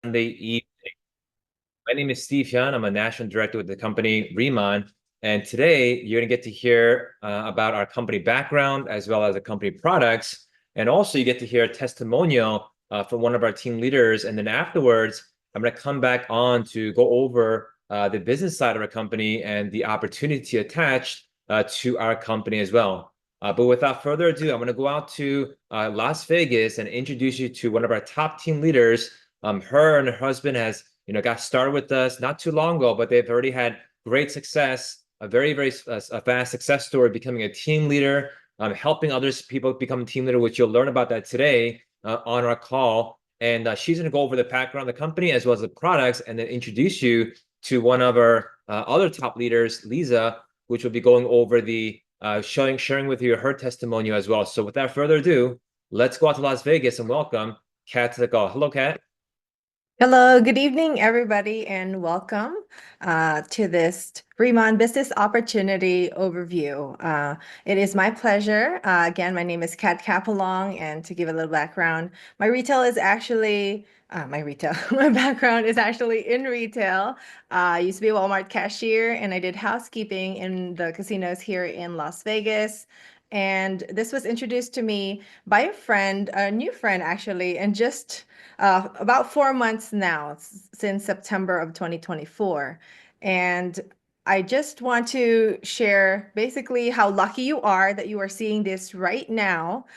Sunday evening. My name is Steve Hyun. I'm a national director with the company Riemann. And today you're going to get to hear about our company background as well as the company products. And also you get to hear a testimonial from one of our team leaders. And then afterwards, I'm going to come back on to go over the business side of our company and the opportunity attached to our company as well. But without further ado, I'm going to go out to Las Vegas and introduce you to one of our top team leaders. Her and her husband has got started with us not too long ago, but they've already had great success, a very fast success story, becoming a team leader, helping others people become a team leader, which you'll learn about that today on our call. And she's going to go over the background of the company as well as the products, and then introduce you to one of our other top leaders, Lisa, which will be going over the sharing with you her testimonial as well. So without further ado, let's go out to Las Vegas and welcome Kat to the call. Hello, Kat. Hello, good evening, everybody, and welcome to this Riemann Business Opportunity Overview. It is my pleasure. Again, my name is Kat Capelong, and to give a little background, my background is actually in retail. I used to be a Walmart cashier, and I did housekeeping in the casinos here in Las Vegas. And this was introduced to me by a friend, a new friend actually, and just about 4 months now, since September of 2024. And I just want to share basically how lucky you are that you are seeing this right now.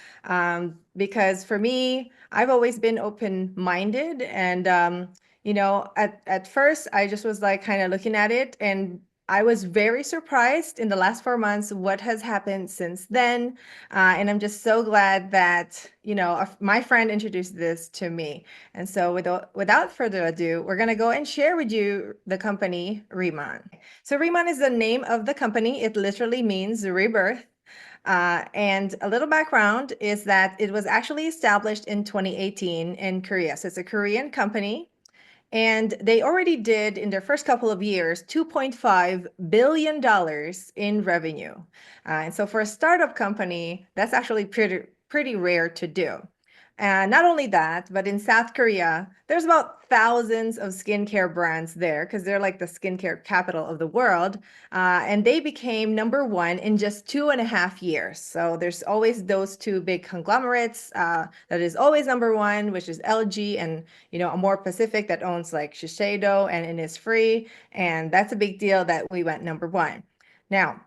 Because for me, I've always been open-minded. And, at first, I just was like kind of looking at it, and I was very surprised in the last 4 months what has happened since then. And I'm just so glad that, my friend introduced this to me. And so without further ado, we're going to go and share with you the company Riemann. So Riemann is the name of the company. It literally means rebirth. And a little background is that it was actually established in 2018 in Korea. So it's a Korean company. And they already did, in their first couple of years, $2.5 billion in revenue. And so for a startup company, that's actually pretty rare to do. And not only that, but in South Korea, there's about thousands of skincare brands there because they're like the skincare capital of the world. And they became number one in just 2.5 years. So there's always those two big conglomerates that is always number one, which is LG and, Amore Pacific that owns like Shiseido and Innisfree. And that's a big deal that we went number one. Now,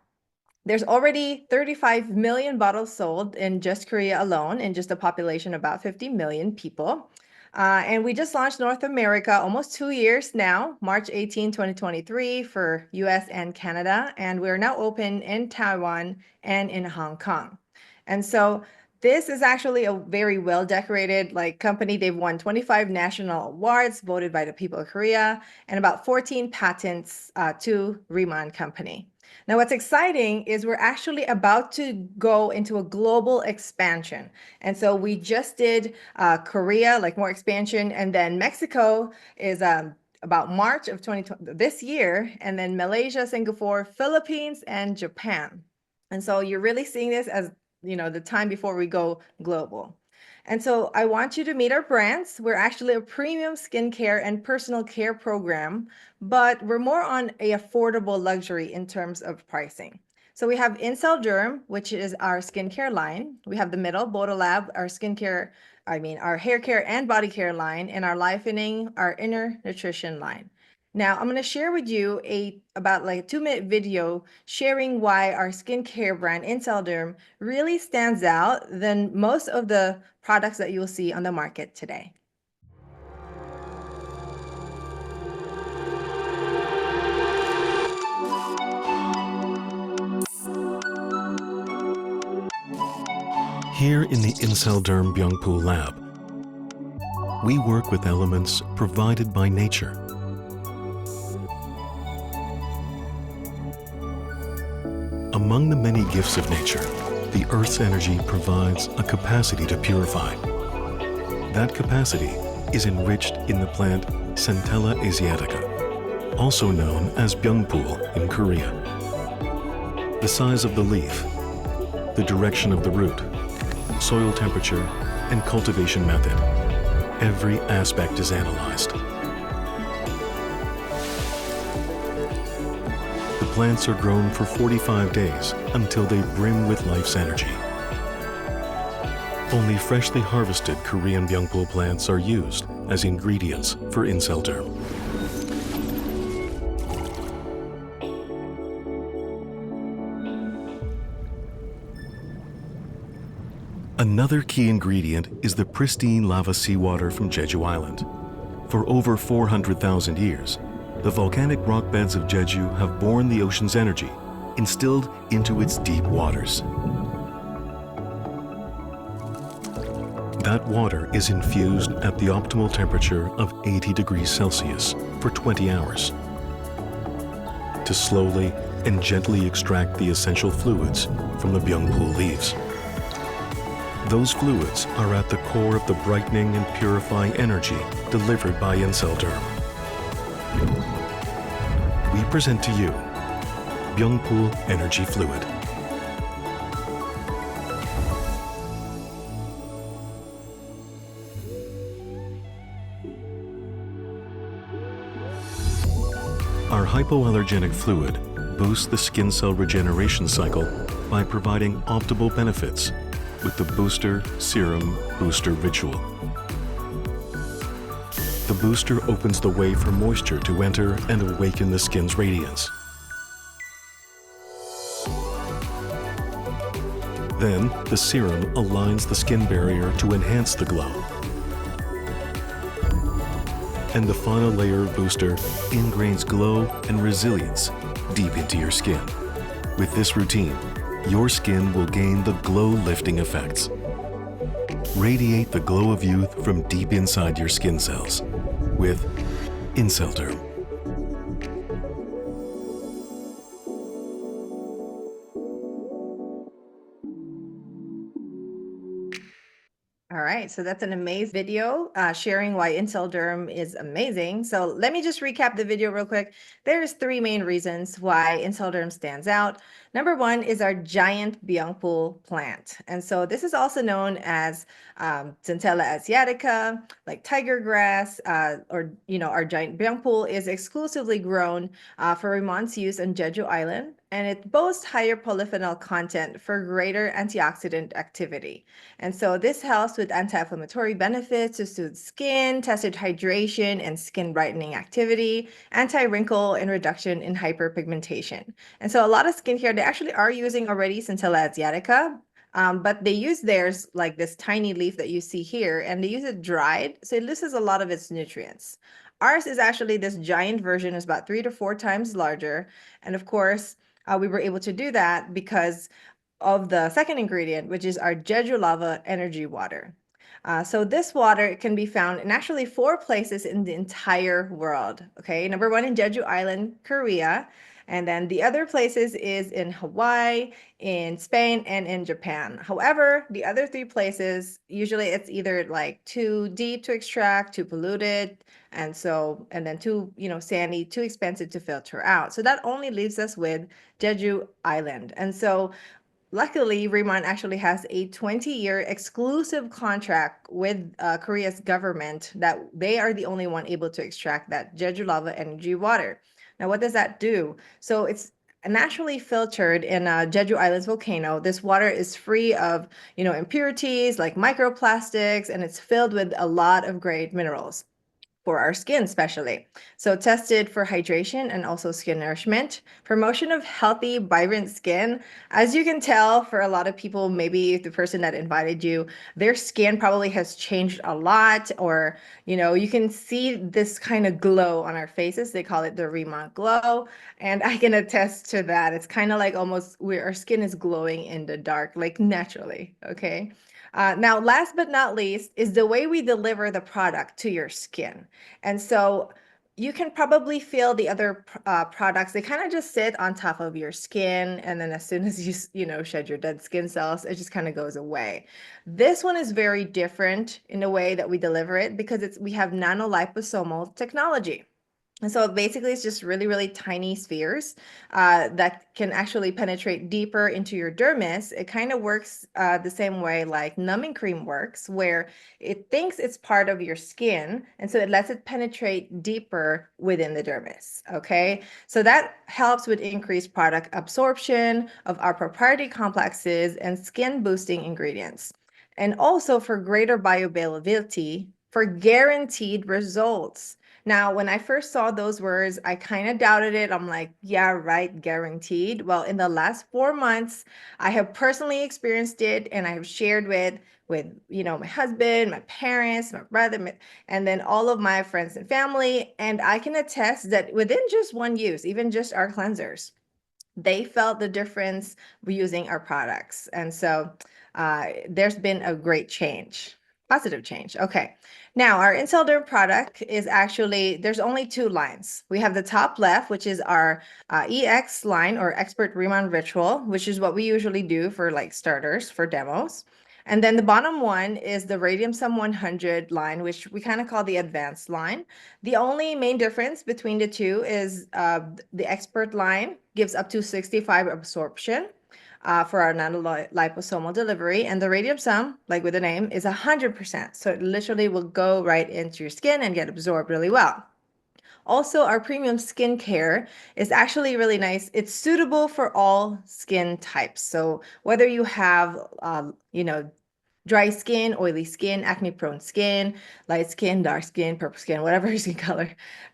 there's already 35 million bottles sold in just Korea alone, in just a population of about 50 million people. And we just launched North America almost 2 years now, March 18, 2023 for US and Canada. And we're now open in Taiwan and in Hong Kong. And so this is actually a very well-decorated company. They've won 25 national awards voted by the people of Korea and about 14 patents to Riemann Company. Now, what's exciting is we're actually about to go into a global expansion. And so we just did Korea, more expansion, and then Mexico is about March of 2020, this year, and then Malaysia, Singapore, Philippines, and Japan. And so you're really seeing this as, the time before we go global. And so I want you to meet our brands. We're actually a premium skincare and personal care program, but we're more on a affordable luxury in terms of pricing. So we have Incel Derm, which is our skincare line. We have the middle, Bodolab, our hair care and body care line, and our Lifening, our inner nutrition line. Now, I'm going to share with you about a 2-minute video sharing why our skincare brand, Incel Derm, really stands out than most of the products that you'll see on the market today. Here in the Incel Derm Byungpoo lab, we work with elements provided by nature. Among the many gifts of nature, the Earth's energy provides a capacity to purify. That capacity is enriched in the plant Centella asiatica, also known as Byungpoo in Korea. The size of the leaf, the direction of the root, soil temperature, and cultivation method every aspect is analyzed. The plants are grown for 45 days until they brim with life's energy. Only freshly harvested Korean Byungpul plants are used as ingredients for Inselderm. Another key ingredient is the pristine lava seawater from Jeju Island. For over 400,000 years, the volcanic rock beds of Jeju have borne the ocean's energy, instilled into its deep waters. That water is infused at the optimal temperature of 80 degrees Celsius for 20 hours to slowly and gently extract the essential fluids from the Byungpul leaves. Those fluids are at the core of the brightening and purifying energy delivered by Inselderm. We present to you Byungpul Energy Fluid. Our hypoallergenic fluid boosts the skin cell regeneration cycle by providing optimal benefits with the Booster Serum Booster Ritual. The booster opens the way for moisture to enter and awaken the skin's radiance. Then, the serum aligns the skin barrier to enhance the glow. And the final layer of booster ingrains glow and resilience deep into your skin. With this routine, your skin will gain the glow-lifting effects. Radiate the glow of youth from deep inside your skin cells with Inselderm. All right, so that's an amazing video sharing why Inselderm is amazing. So let me just recap the video real quick. There's three main reasons why Inselderm stands out. Number one is our giant Byungpul plant. And so this is also known as Centella asiatica, like tiger grass, or, our giant Byungpul is exclusively grown for Rimon's use on Jeju Island. And it boasts higher polyphenol content for greater antioxidant activity. And so this helps with anti-inflammatory benefits to soothe skin, tested hydration and skin brightening activity, anti-wrinkle, and reduction in hyperpigmentation. And so a lot of skincare, they actually are using already Centella asiatica, but they use theirs like this tiny leaf that you see here, and they use it dried, so it loses a lot of its nutrients. Ours is actually this giant version, is about 3 to 4 times larger. And of course, we were able to do that because of the second ingredient, which is our Jeju Lava Energy Water. So this water can be found in actually 4 places in the entire world. Okay, number 1 in Jeju Island, Korea. And then the other places is in Hawaii, in Spain, and in Japan. However, the other 3 places, usually it's either like too deep to extract, too polluted, and then too, sandy, too expensive to filter out. So that only leaves us with Jeju Island. And so luckily, Rimon actually has a 20-year exclusive contract with Korea's government that they are the only one able to extract that Jeju Lava Energy Water. Now, what does that do? So it's naturally filtered in Jeju Island's volcano. This water is free of, impurities like microplastics, and it's filled with a lot of great minerals for our skin especially. So tested for hydration and also skin nourishment, promotion of healthy, vibrant skin. As you can tell, for a lot of people, maybe the person that invited you, their skin probably has changed a lot, or, you can see this kind of glow on our faces. They call it the Rimon glow. And I can attest to that. It's kind of like almost where our skin is glowing in the dark, like naturally, okay? Now, last but not least is the way we deliver the product to your skin. And so you can probably feel the other products, they kind of just sit on top of your skin. And then as soon as you shed your dead skin cells, it just kind of goes away. This one is very different in the way that we deliver it because we have nanoliposomal technology. And so basically, it's just really, really tiny spheres that can actually penetrate deeper into your dermis. It kind of works the same way like numbing cream works, where it thinks it's part of your skin. And so it lets it penetrate deeper within the dermis. Okay. So that helps with increased product absorption of our proprietary complexes and skin boosting ingredients. And also for greater bioavailability for guaranteed results. Now, when I first saw those words, I kind of doubted it. I'm like, yeah, right, guaranteed. Well, in the last 4 months, I have personally experienced it, and I have shared with my husband, my parents, my brother, and then all of my friends and family. And I can attest that within just one use, even just our cleansers, they felt the difference using our products. And so there's been a great change, positive change. Okay. Now, our Intelderm product is actually, there's only 2 lines. We have the top left, which is our EX line, or Expert Remand Ritual, which is what we usually do for like starters, for demos. And then the bottom one is the Radium Sum 100 line, which we kind of call the advanced line. The only main difference between the two is the Expert line gives up to 65 absorption for our nanoliposomal delivery. And the Radium Sum, like with the name, is 100%. So it literally will go right into your skin and get absorbed really well. Also, our premium skincare is actually really nice. It's suitable for all skin types. So whether you have, dry skin, oily skin, acne-prone skin, light skin, dark skin, purple skin, whatever your skin color,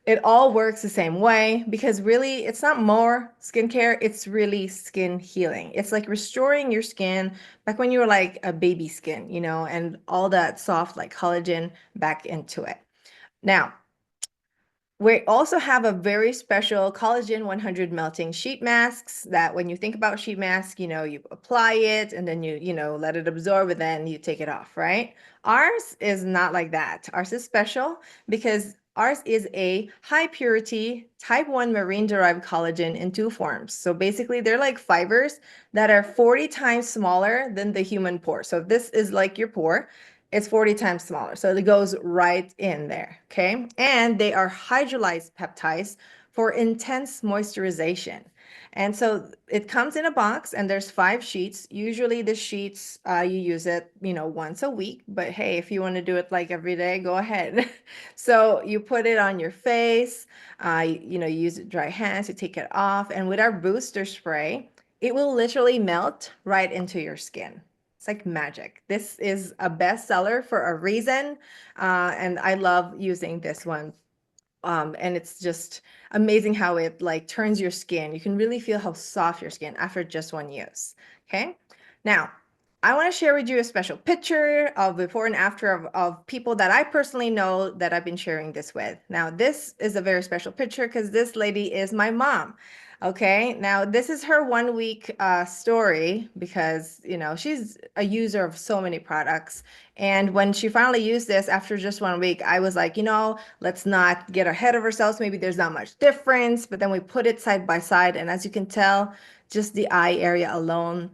it all works the same way, because really it's not more skincare, it's really skin healing. It's like restoring your skin back when you were like a baby skin, and all that soft like collagen back into it. Now, we also have a very special collagen 100 melting sheet masks that when you think about sheet mask, you apply it and then you let it absorb and then you take it off, right? Ours is not like that. Ours is special because ours is a high purity type 1 marine derived collagen in 2 forms. So basically they're like fibers that are 40 times smaller than the human pore. So if this is like your pore, it's 40 times smaller. So it goes right in there, okay? And they are hydrolyzed peptides for intense moisturization. And so it comes in a box and there's 5 sheets. Usually the sheets, you use it, once a week, but hey, if you want to do it like every day, go ahead. So you put it on your face, you use it dry hands, you take it off. And with our booster spray, it will literally melt right into your skin. It's like magic. This is a bestseller for a reason, and I love using this one. And it's just amazing how it like turns your skin. You can really feel how soft your skin after just one use. Okay. Now, I want to share with you a special picture of before and after of people that I personally know that I've been sharing this with. Now, this is a very special picture because this lady is my mom. Okay, now this is her 1 week story because, she's a user of so many products. And when she finally used this after just 1 week, I was like, let's not get ahead of ourselves. Maybe there's not much difference, but then we put it side by side. And as you can tell, just the eye area alone,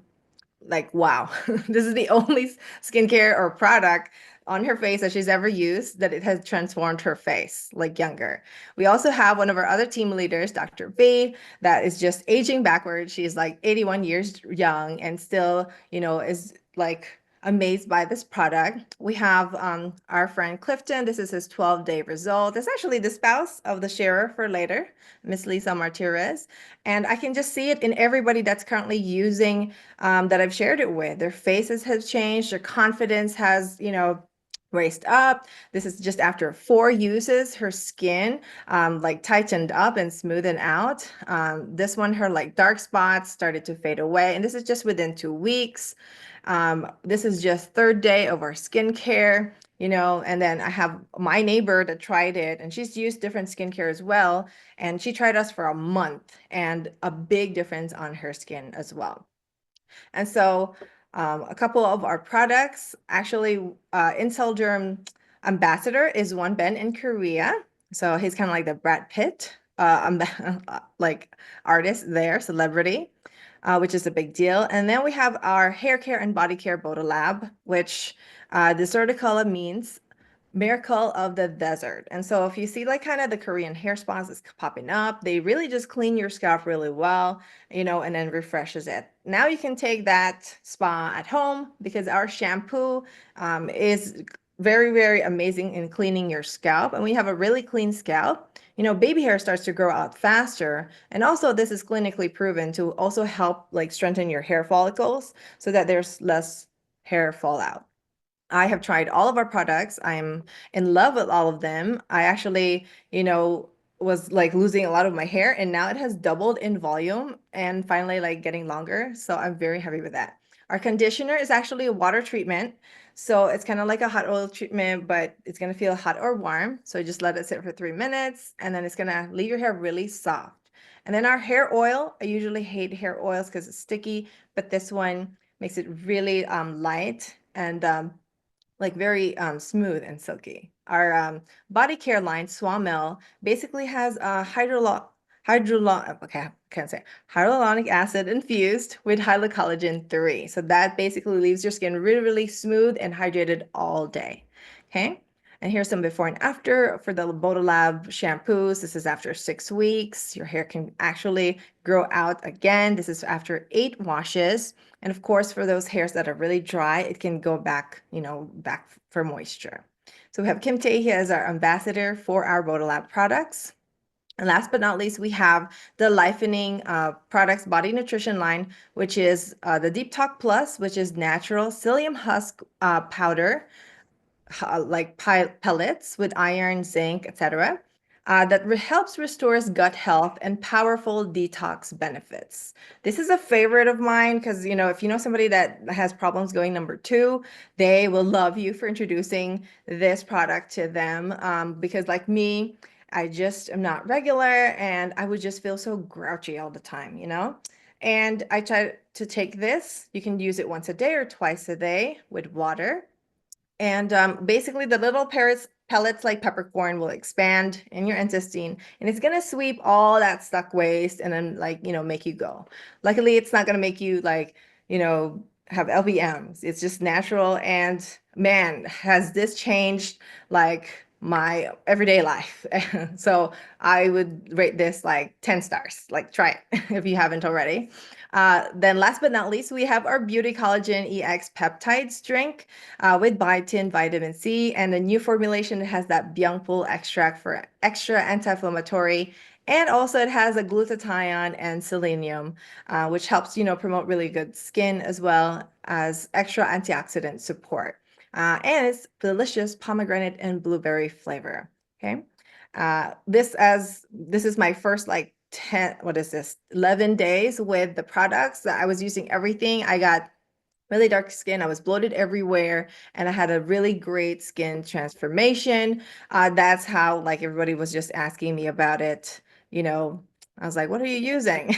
like, wow, this is the only skincare or product on her face that she's ever used that it has transformed her face like younger. We also have one of our other team leaders, Dr. V, that is just aging backwards. She's like 81 years young and still, is like amazed by this product. We have our friend Clifton. This is his 12-day result. It's actually the spouse of the sharer for later, Miss Lisa Martirez. And I can just see it in everybody that's currently using that I've shared it with. Their faces have changed. Their confidence has, raised up. This is just after 4 uses, her skin like tightened up and smoothened out. This one, her like dark spots started to fade away. And this is just within 2 weeks. This is just 3rd day of our skincare, and then I have my neighbor that tried it and she's used different skincare as well. And she tried us for a month and a big difference on her skin as well. And so a couple of our products, actually, Intelderm ambassador is Won Ben in Korea. So he's kind of like the Brad Pitt, like artist there, celebrity, which is a big deal. And then we have our hair care and body care Bodolab, which the Sorticola means miracle of the desert. And so if you see like kind of the Korean hair spas that's popping up, they really just clean your scalp really well, you know, and then refreshes it. Now you can take that spa at home because our shampoo is very, very amazing in cleaning your scalp. And we have a really clean scalp. You know, baby hair starts to grow out faster. And also this is clinically proven to also help like strengthen your hair follicles so that there's less hair fallout. I have tried all of our products. I'm in love with all of them. I actually, you know, was like losing a lot of my hair and now it has doubled in volume and finally like getting longer. So I'm very happy with that. Our conditioner is actually a water treatment. So it's kind of like a hot oil treatment, but it's going to feel hot or warm. So just let it sit for 3 minutes and then it's going to leave your hair really soft. And then our hair oil, I usually hate hair oils because it's sticky, but this one makes it really light and like very smooth and silky. Our body care line, Swamel, basically has a hyaluronic acid infused with hyalocollagen 3. So that basically leaves your skin really, really smooth and hydrated all day. Okay. And here's some before and after for the Bodolab shampoos. This is after 6 weeks. Your hair can actually grow out again. This is after 8 washes. And of course, for those hairs that are really dry, it can go back, you know, back for moisture. So we have Kim Tae as our ambassador for our Bodolab products. And last but not least, we have the Lifening Products Body Nutrition line, which is the Deep Talk Plus, which is natural psyllium husk powder, like pellets with iron, zinc, etc. That helps restores gut health and powerful detox benefits. This is a favorite of mine because, you know, if you know somebody that has problems going number 2, they will love you for introducing this product to them because like me, I just am not regular and I would just feel so grouchy all the time, you know? And I try to take this. You can use it once a day or twice a day with water. And basically the little pellets like peppercorn will expand in your intestine and it's going to sweep all that stuck waste and then like, you know, make you go. Luckily, it's not going to make you like, you know, have LVMs. It's just natural. And man, has this changed like my everyday life. So I would rate this like 10 stars, like try it if you haven't already. Then last but not least, we have our Beauty Collagen EX Peptides drink with biotin, vitamin C, and the new formulation that has that Byungpul extract for extra anti-inflammatory. And also it has a glutathione and selenium, which helps, you know, promote really good skin as well as extra antioxidant support. And it's delicious pomegranate and blueberry flavor. Okay. This is my first like 11 days with the products that I was using everything. I got really dark skin. I was bloated everywhere and I had a really great skin transformation. That's how like everybody was just asking me about it. You know, I was like, what are you using?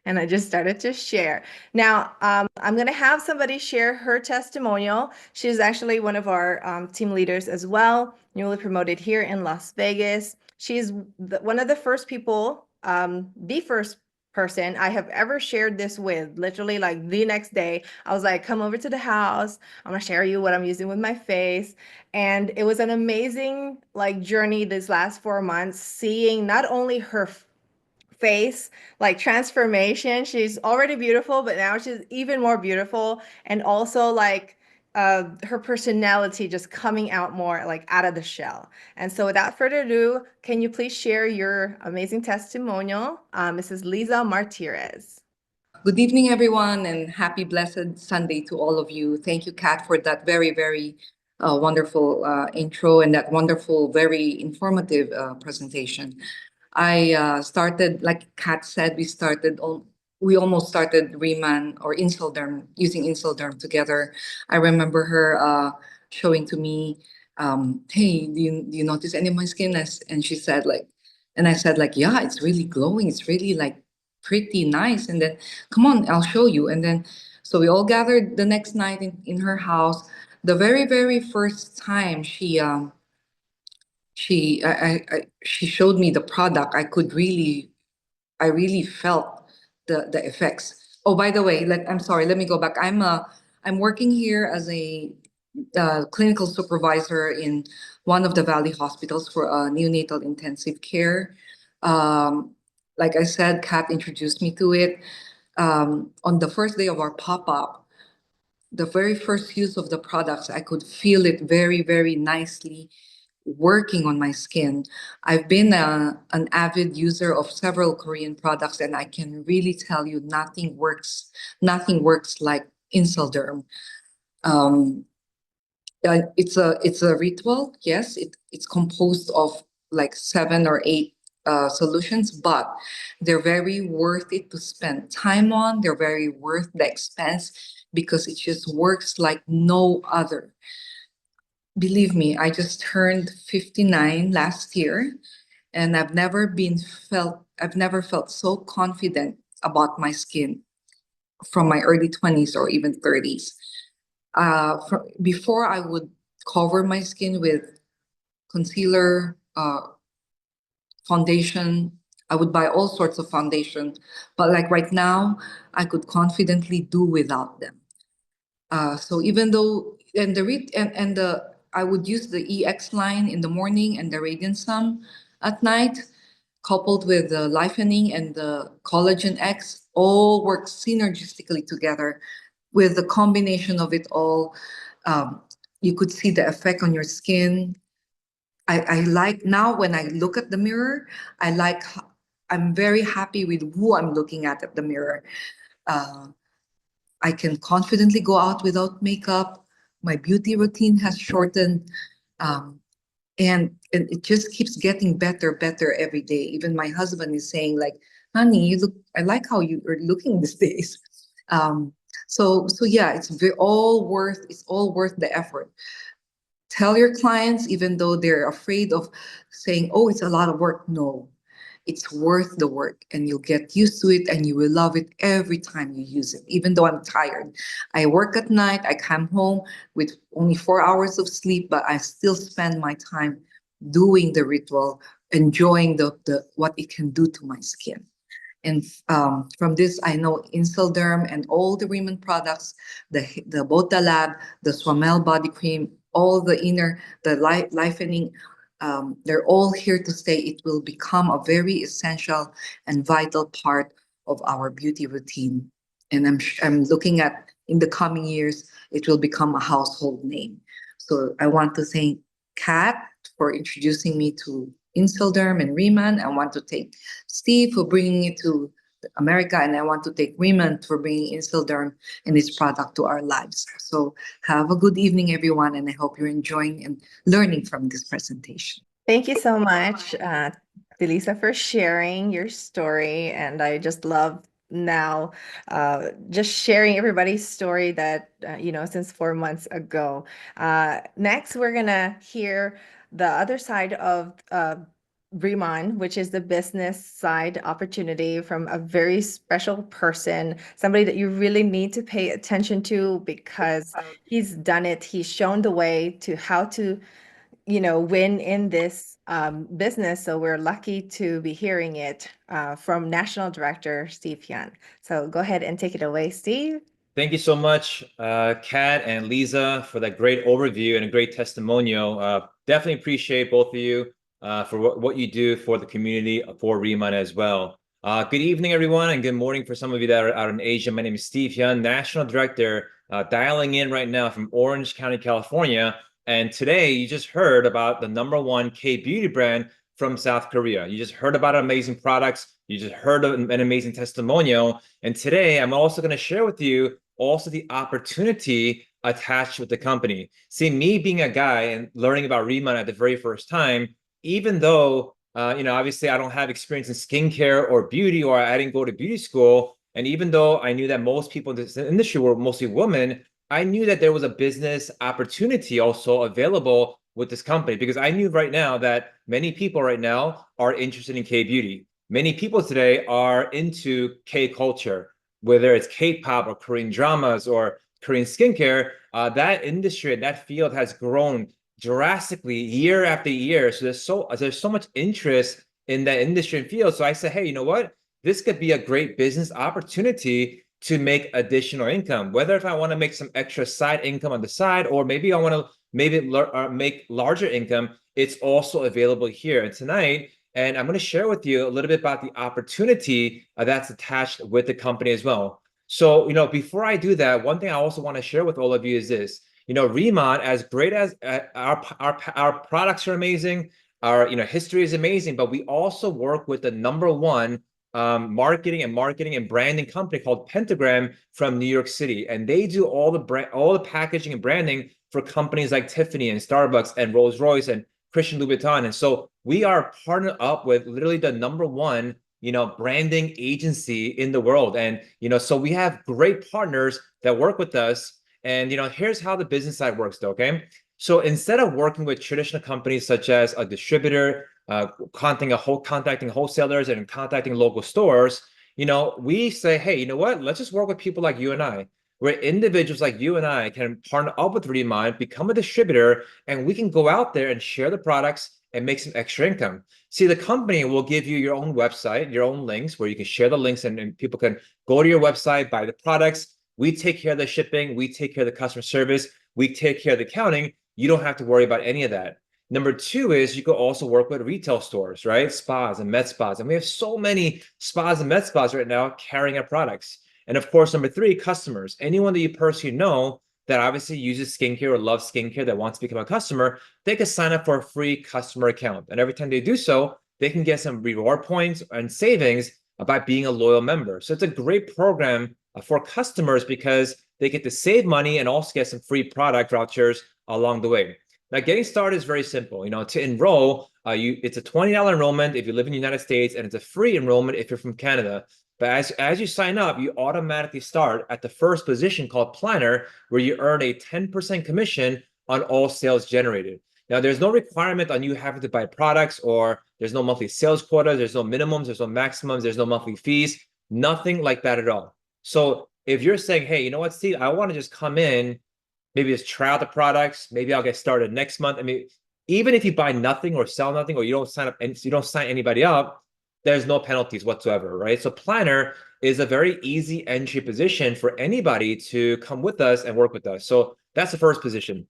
And I just started to share. Now, I'm going to have somebody share her testimonial. She's actually one of our team leaders as well, newly promoted here in Las Vegas. She's one of the first people, the first person I have ever shared this with. Literally like the next day, I was like, come over to the house. I'm gonna share you what I'm using with my face. And it was an amazing like journey this last 4 months, seeing not only her face like transformation. She's already beautiful, but now she's even more beautiful. And also like her personality just coming out more like out of the shell. And so without further ado, can you please share your amazing testimonial, Mrs. Lisa Martirez? Good evening, everyone, and happy blessed Sunday to all of you. Thank you, Kat, for that very, very wonderful intro and that wonderful, very informative presentation. I started, like Kat said, we almost started Riemann or Inselderm, using Inselderm together. I remember her showing to me, hey, do you notice any of my skin? And she said like, and I said like, yeah, it's really glowing. It's really like pretty nice. And then, come on, I'll show you. And then, so we all gathered the next night in her house. The very, very first time she showed me the product, I really felt the effects. Oh, by the way, I'm sorry, let me go back. I'm working here as a clinical supervisor in one of the Valley hospitals for neonatal intensive care. Like I said, Kat introduced me to it. On the first day of our pop-up, the very first use of the products, I could feel it very, very nicely working on my skin. I've been an avid user of several Korean products, and I can really tell you nothing works like Inselderm. It's a ritual, yes. It's composed of like 7 or 8 solutions, but they're very worth it to spend time on. They're very worth the expense because it just works like no other. Believe me, I just turned 59 last year, and I've never felt so confident about my skin from my early 20s or even 30s. Before, I would cover my skin with concealer, foundation. I would buy all sorts of foundation, but like right now, I could confidently do without them. So even though I would use the EX line in the morning and the Radiant Sun at night, coupled with the Lifening and the Collagen X, all work synergistically together. With the combination of it all, you could see the effect on your skin. I like now when I look at the mirror, I'm very happy with who I'm looking at the mirror. I can confidently go out without makeup. My beauty routine has shortened. And it just keeps getting better every day. Even my husband is saying like, honey, I like how you are looking these days. So yeah, it's all worth the effort. Tell your clients, even though they're afraid of saying, oh, it's a lot of work. No, it's worth the work, and you'll get used to it, and you will love it every time you use it. Even though I'm tired, I work at night, I come home with only 4 hours of sleep, but I still spend my time doing the ritual, enjoying the what it can do to my skin. And from this, I know Inselderm and all the Riemann products, the Botalab, the Swamel body cream, all the Lifening, they're all here to stay. It will become a very essential and vital part of our beauty routine. And I'm looking at, in the coming years, it will become a household name. So I want to thank Kat for introducing me to Inselderm and Riemann. I want to thank Steve for bringing it to America, and I want to thank Riemann for bringing Inselderm and its product to our lives. So have a good evening, everyone, and I hope you're enjoying and learning from this presentation. Thank you so much, Delisa, for sharing your story. And I just love now just sharing everybody's story that, since 4 months ago. Next, we're going to hear the other side of Riemann, which is the business side opportunity from a very special person, somebody that you really need to pay attention to because he's done it. He's shown the way to how to win in this business. So we're lucky to be hearing it from National Director Steve Hyun. So go ahead and take it away, Steve. Thank you so much, Kat and Lisa, for that great overview and a great testimonial. Definitely appreciate both of you for what you do for the community, for Riemann as well. Good evening, everyone, and good morning for some of you that are out in Asia. My name is Steve Hyun, National Director, dialing in right now from Orange County, California. And today you just heard about the #1 K-beauty brand from South Korea. You just heard about amazing products. You just heard an amazing testimonial. And today I'm also going to share with you also the opportunity attached with the company. See, me being a guy and learning about Riemann at the very first time, even though, obviously I don't have experience in skincare or beauty, or I didn't go to beauty school. And even though I knew that most people in this industry were mostly women, I knew that there was a business opportunity also available with this company, because I knew right now that many people right now are interested in K-beauty. Many people today are into K-culture, whether it's K-pop or Korean dramas or Korean skincare. That industry, that field has grown drastically year after year. So there's so much interest in that industry and field. So I said, hey, you know what? This could be a great business opportunity to make additional income, whether if I want to make some extra side income on the side, or maybe I want to maybe make larger income, it's also available here. And tonight, and I'm going to share with you a little bit about the opportunity that's attached with the company as well. So, before I do that, one thing I also want to share with all of you is this. Remon, as great as our products are amazing, our history is amazing, but we also work with the #1 marketing and branding company called Pentagram from New York City, and they do all the packaging and branding for companies like Tiffany and Starbucks and Rolls-Royce and Christian Louboutin. And so we are partnered up with literally the #1 branding agency in the world. And so we have great partners that work with us. And here's how the business side works though, okay? So instead of working with traditional companies such as a distributor, contacting wholesalers and contacting local stores, we say, hey, you know what? Let's just work with people like you and I, where individuals like you and I can partner up with Remon, become a distributor, and we can go out there and share the products and make some extra income. See, the company will give you your own website, your own links, where you can share the links and people can go to your website, buy the products. We take care of the shipping. We take care of the customer service. We take care of the accounting. You don't have to worry about any of that. #2 is you can also work with retail stores, right? Spas and med spas. And we have so many spas and med spas right now carrying our products. And of course, #3, customers. Anyone that you personally know that obviously uses skincare or loves skincare that wants to become a customer, they can sign up for a free customer account. And every time they do so, they can get some reward points and savings by being a loyal member. So it's a great program for customers because they get to save money and also get some free product vouchers along the way. Now, getting started is very simple. To enroll, it's a $20 enrollment if you live in the United States, and it's a free enrollment if you're from Canada. But as you sign up, you automatically start at the first position called Planner, where you earn a 10% commission on all sales generated. Now, there's no requirement on you having to buy products, or there's no monthly sales quota, there's no minimums, there's no maximums, there's no monthly fees, nothing like that at all. So if you're saying, hey, you know what, Steve, I want to just come in, maybe just try out the products, maybe I'll get started next month. I mean, even if you buy nothing or sell nothing, or you don't sign up and you don't sign anybody up, there's no penalties whatsoever, right? So Planner is a very easy entry position for anybody to come with us and work with us. So that's the first position.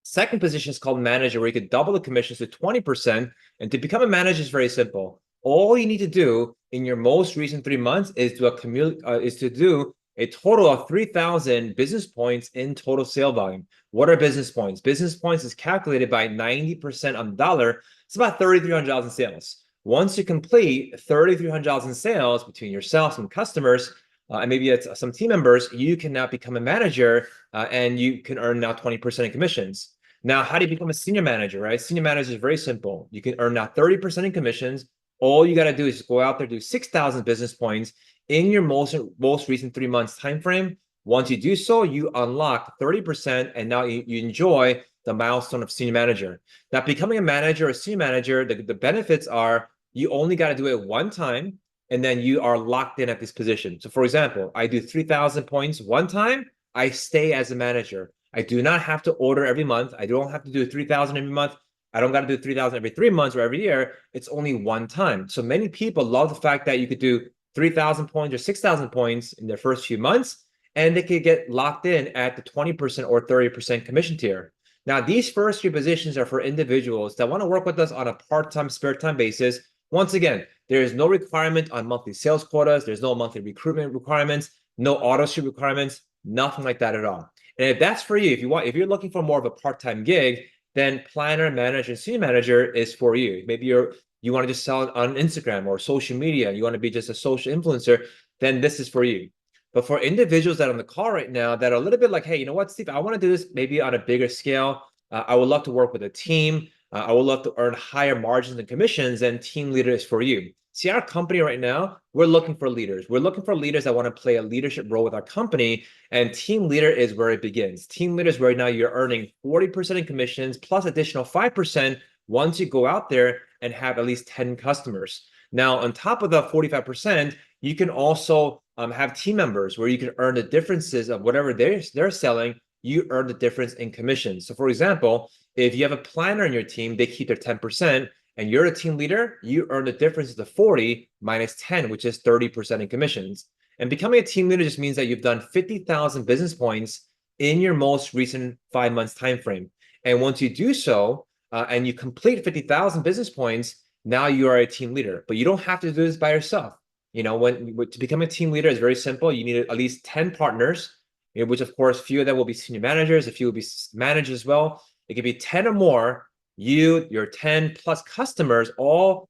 Second position is called Manager, where you could double the commissions to 20%. And to become a manager is very simple. All you need to do in your most recent 3 months is to do a total of 3,000 business points in total sale volume. What are business points? Business points is calculated by 90% on the dollar. It's about $3,300 in sales. Once you complete $3,300 in sales between yourself and customers, and maybe it's some team members, you can now become a manager, and you can earn now 20% in commissions. Now, how do you become a senior manager, right? Senior manager is very simple. You can earn now 30% in commissions. All you got to do is go out there, do 6,000 business points in your most recent 3 months time frame. Once you do so, you unlock 30%, and now you enjoy the milestone of senior manager. Now, becoming a manager or senior manager, the benefits are you only got to do it one time, and then you are locked in at this position. So for example, I do 3,000 points one time, I stay as a manager. I do not have to order every month. I don't have to do 3,000 every month. I don't got to do 3,000 every 3 months or every year. It's only one time. So many people love the fact that you could do 3,000 points or 6,000 points in their first few months, and they could get locked in at the 20% or 30% commission tier. Now, these first 3 positions are for individuals that want to work with us on a part-time, spare time basis. Once again, there is no requirement on monthly sales quotas. There's no monthly recruitment requirements, no auto ship requirements, nothing like that at all. And if that's for you, if you're looking for more of a part-time gig, then Planner, Manager, and Senior Manager is for you. Maybe you want to just sell it on Instagram or social media. You want to be just a social influencer, then this is for you. But for individuals that are on the call right now that are a little bit like, hey, you know what, Steve, I want to do this maybe on a bigger scale. I would love to work with a team. I would love to earn higher margins and commissions, and team leader is for you. See, our company right now, we're looking for leaders. We're looking for leaders that want to play a leadership role with our company, and team leader is where it begins. Team leaders right now, you're earning 40% in commissions plus additional 5% once you go out there and have at least 10 customers. Now, on top of the 45%, you can also have team members where you can earn the differences of whatever they're selling. You earn the difference in commissions. So for example, if you have a planner in your team, they keep their 10%, and you're a team leader, you earn the difference of the 40 minus 10, which is 30% in commissions. And becoming a team leader just means that you've done 50,000 business points in your most recent 5 months time frame. And once you do so, and you complete 50,000 business points, now you are a team leader. But you don't have to do this by yourself. You know, to become a team leader is very simple. You need at least 10 partners, which of course, few of them will be senior managers, a few will be managers as well. It could be 10 or more. Your 10 plus customers, all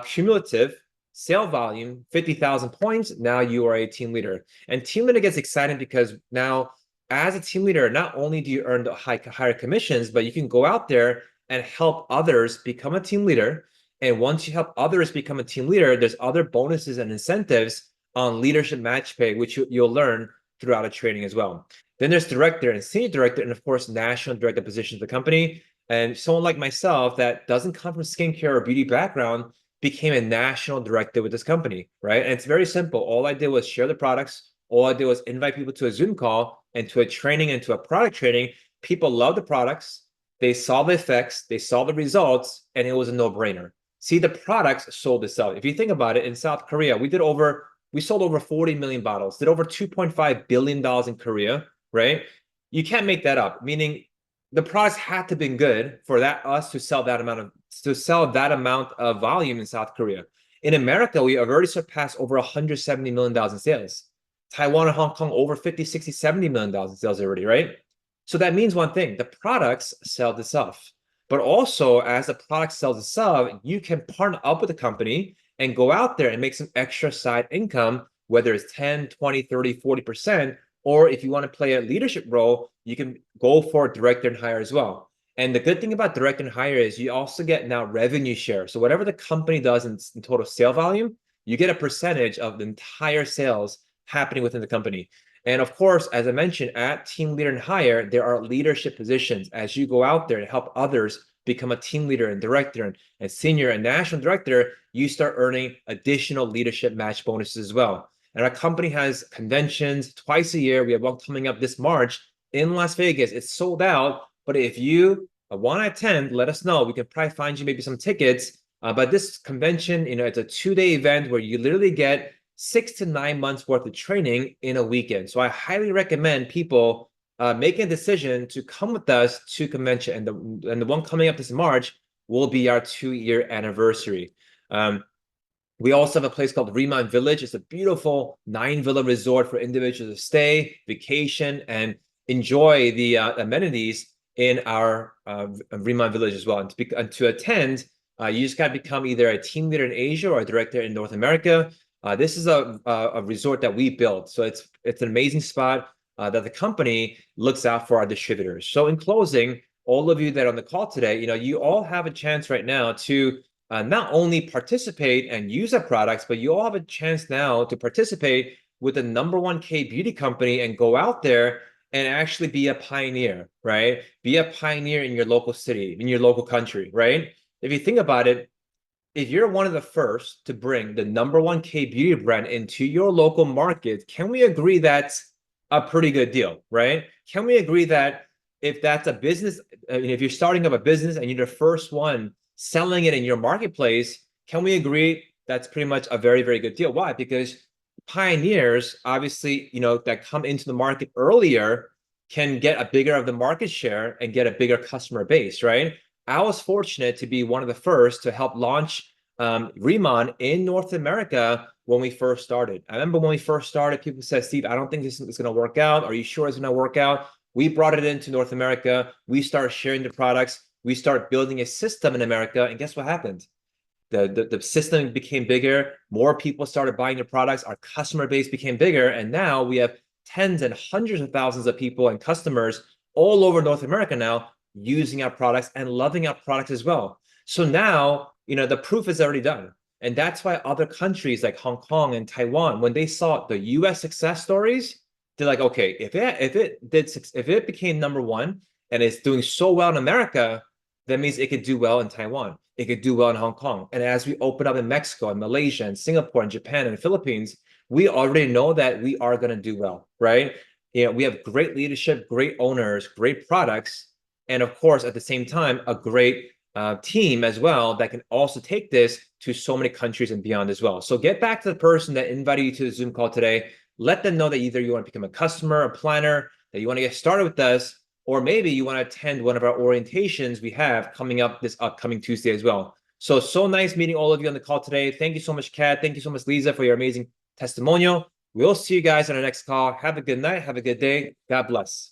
cumulative sale volume, 50,000 points. Now you are a team leader. And team leader gets exciting because now, as a team leader, not only do you earn the higher commissions, but you can go out there and help others become a team leader. And once you help others become a team leader, there's other bonuses and incentives on leadership match pay, which you'll learn throughout a training as well. Then there's director and senior director, and of course, national director positions of the company. And someone like myself that doesn't come from skincare or beauty background became a national director with this company, right? And it's very simple. All I did was share the products. All I did was invite people to a Zoom call and to a training and to a product training. People love the products. They saw the effects, they saw the results, and it was a no-brainer. See, the products sold itself. If you think about it, in South Korea, we sold over 40 million bottles, did over $2.5 billion in Korea, right? You can't make that up, meaning the products had to have been good for us to sell that amount of volume in South Korea. In America, we have already surpassed over 170 million in sales. Taiwan and Hong Kong, over 50, 60, 70 million in sales already, right? So that means one thing, the products sell itself. But also, as the product sells itself, you can partner up with the company and go out there and make some extra side income, whether it's 10, 20, 30, 40%, or if you want to play a leadership role, you can go for director and hire as well. And the good thing about direct and hire is you also get now revenue share. So whatever the company does in total sale volume, you get a percentage of the entire sales happening within the company. And of course, as I mentioned, at team leader and hire, there are leadership positions. As you go out there and help others become a team leader and director and senior and national director, you start earning additional leadership match bonuses as well. And our company has conventions twice a year. We have one coming up this March in Las Vegas. It's sold out, but if you want to attend, let us know. We can probably find you maybe some tickets. But this convention, it's a 2-day event where you literally get 6 to 9 months worth of training in a weekend. So I highly recommend people making a decision to come with us to convention. And the one coming up this March will be our 2-year anniversary. We also have a place called Remon Village. It's a beautiful 9-villa resort for individuals to stay, vacation, and enjoy the amenities in our Remon Village as well. And to attend, you just got to become either a team leader in Asia or a director in North America. This is a resort that we built. So it's an amazing spot that the company looks out for our distributors. So in closing, all of you that are on the call today, you all have a chance right now to not only participate and use our products, but you all have a chance now to participate with the #1 K beauty company and go out there and actually be a pioneer, right? Be a pioneer in your local city, in your local country, right? If you think about it, if you're one of the first to bring the #1 K beauty brand into your local market, can we agree that's a pretty good deal, right? Can we agree that if that's a business, if you're starting up a business and you're the first one selling it in your marketplace, can we agree that's pretty much a very, very good deal? Why? Because pioneers, obviously, that come into the market earlier can get a bigger of the market share and get a bigger customer base, right? I was fortunate to be one of the first to help launch Remon in North America when we first started. I remember when we first started, people said, Steve, I don't think this is going to work out. Are you sure it's going to work out? We brought it into North America. We started sharing the products. We started building a system in America. And guess what happened? The system became bigger. More people started buying the products. Our customer base became bigger. And now we have tens and hundreds of thousands of people and customers all over North America now using our products and loving our products as well. So now, the proof is already done. And that's why other countries like Hong Kong and Taiwan, when they saw the US success stories, they're like, okay, if it became #1 and it's doing so well in America, that means it could do well in Taiwan. It could do well in Hong Kong. And as we open up in Mexico and Malaysia and Singapore and Japan and the Philippines, we already know that we are going to do well, right? We have great leadership, great owners, great products, and of course, at the same time, a great team as well that can also take this to so many countries and beyond as well. So get back to the person that invited you to the Zoom call today. Let them know that either you want to become a customer, a planner, that you want to get started with us. or maybe you want to attend one of our orientations we have coming up this upcoming Tuesday as well. So nice meeting all of you on the call today. Thank you so much, Kat. Thank you so much, Lisa, for your amazing testimonial. We'll see you guys on our next call. Have a good night. Have a good day. God bless.